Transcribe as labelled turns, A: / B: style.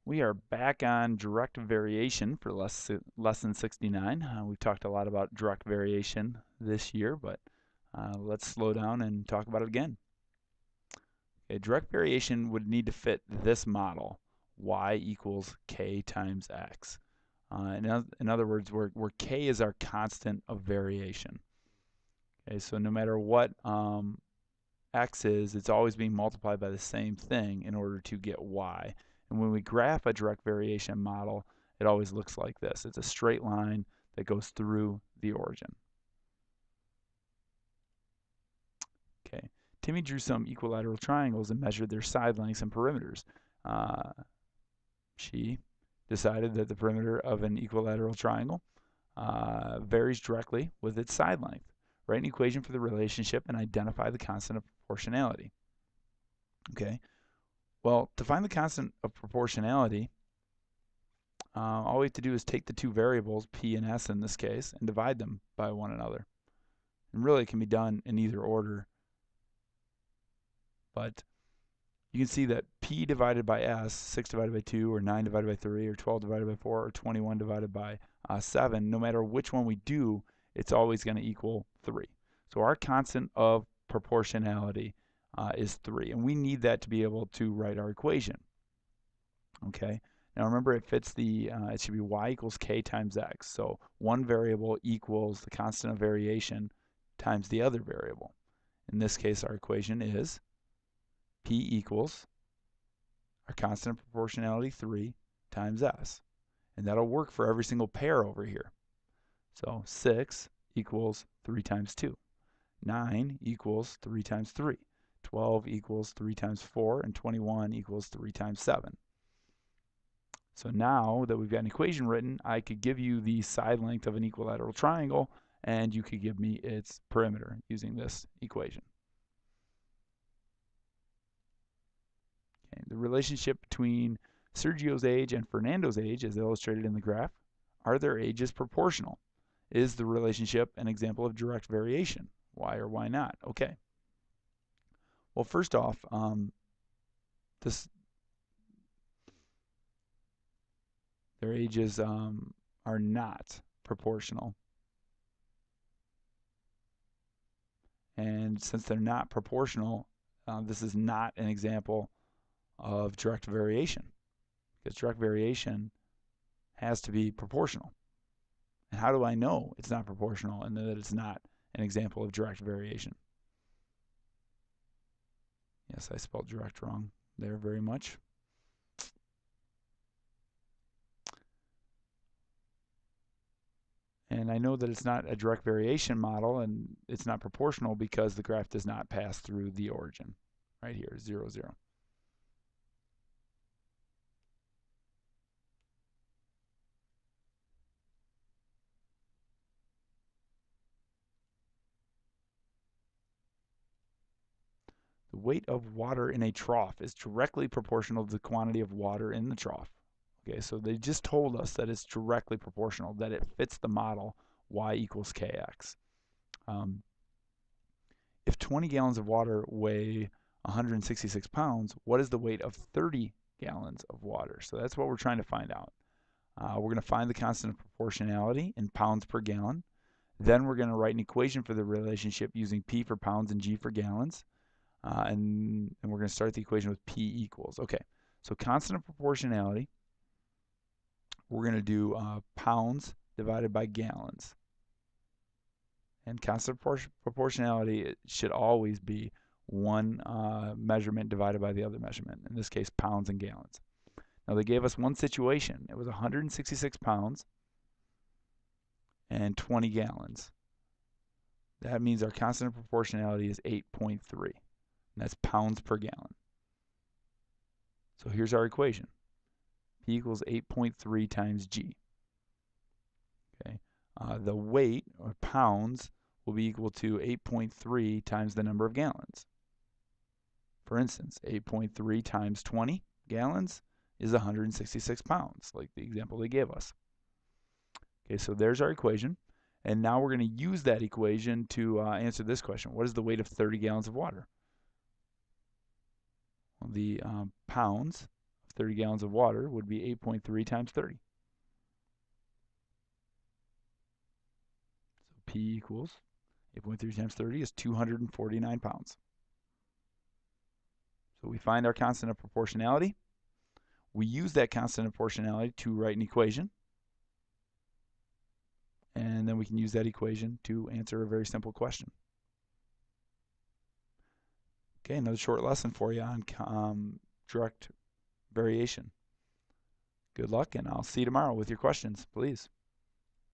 A: We are back on direct variation for lesson 69. We've talked a lot about direct variation this year, but let's slow down and talk about it again. Okay, direct variation would need to fit this model, y equals k times x. In other words, where k is our constant of variation. Okay, so no matter what x is, it's always being multiplied by the same thing in order to get y. And when we graph a direct variation model, it always looks like this. It's a straight line that goes through the origin. Okay, Timmy drew some equilateral triangles and measured their side lengths and perimeters. She decided that the perimeter of an equilateral triangle varies directly with its side length. Write an equation for the relationship and identify the constant of proportionality. Okay, well, to find the constant of proportionality, all we have to do is take the two variables, p and s in this case, and divide them by one another. And really, it can be done in either order. But you can see that p divided by s, 6 divided by 2, or 9 divided by 3, or 12 divided by 4, or 21 divided by 7, no matter which one we do, it's always going to equal 3. So our constant of proportionality is 3, and we need that to be able to write our equation. Okay, now remember it fits the, it should be y equals k times x. So one variable equals the constant of variation times the other variable. In this case, our equation is p equals our constant of proportionality 3 times s. And that'll work for every single pair over here. So 6 equals 3 times 2. 9 equals 3 times 3. 12 equals 3 times 4. And 21 equals 3 times 7. So now that we've got an equation written, I could give you the side length of an equilateral triangle, and you could give me its perimeter using this equation. Okay, the relationship between Sergio's age and Fernando's age, as illustrated in the graph, are their ages proportional? Is the relationship an example of direct variation? Why or why not? Okay. Well, first off, their ages are not proportional. And since they're not proportional, this is not an example of direct variation, because direct variation has to be proportional. And how do I know it's not proportional and that it's not an example of direct variation? Yes, I spelled direct wrong there very much. And I know that it's not a direct variation model and it's not proportional because the graph does not pass through the origin. Right here, 0, 0. The weight of water in a trough is directly proportional to the quantity of water in the trough. Okay, so they just told us that it's directly proportional, that it fits the model y equals kx. If 20 gallons of water weigh 166 pounds, what is the weight of 30 gallons of water? So that's what we're trying to find out. We're going to find the constant of proportionality in pounds per gallon. Then we're going to write an equation for the relationship using p for pounds and g for gallons. And we're going to start the equation with p equals. Okay, so constant of proportionality, we're going to do pounds divided by gallons. And constant of proportionality, it should always be one measurement divided by the other measurement, in this case pounds and gallons. Now they gave us one situation. It was 166 pounds and 20 gallons. That means our constant of proportionality is 8.3. And that's pounds per gallon. So here's our equation. P equals 8.3 times G. Okay. The weight, or pounds, will be equal to 8.3 times the number of gallons. For instance, 8.3 times 20 gallons is 166 pounds, like the example they gave us. Okay, so there's our equation. And now we're going to use that equation to answer this question. What is the weight of 30 gallons of water? Well, the pounds of 30 gallons of water would be 8.3 times 30. So P equals 8.3 times 30 is 249 pounds. So we find our constant of proportionality. We use that constant of proportionality to write an equation. And then we can use that equation to answer a very simple question. Okay, another short lesson for you on direct variation. Good luck, and I'll see you tomorrow with your questions, please.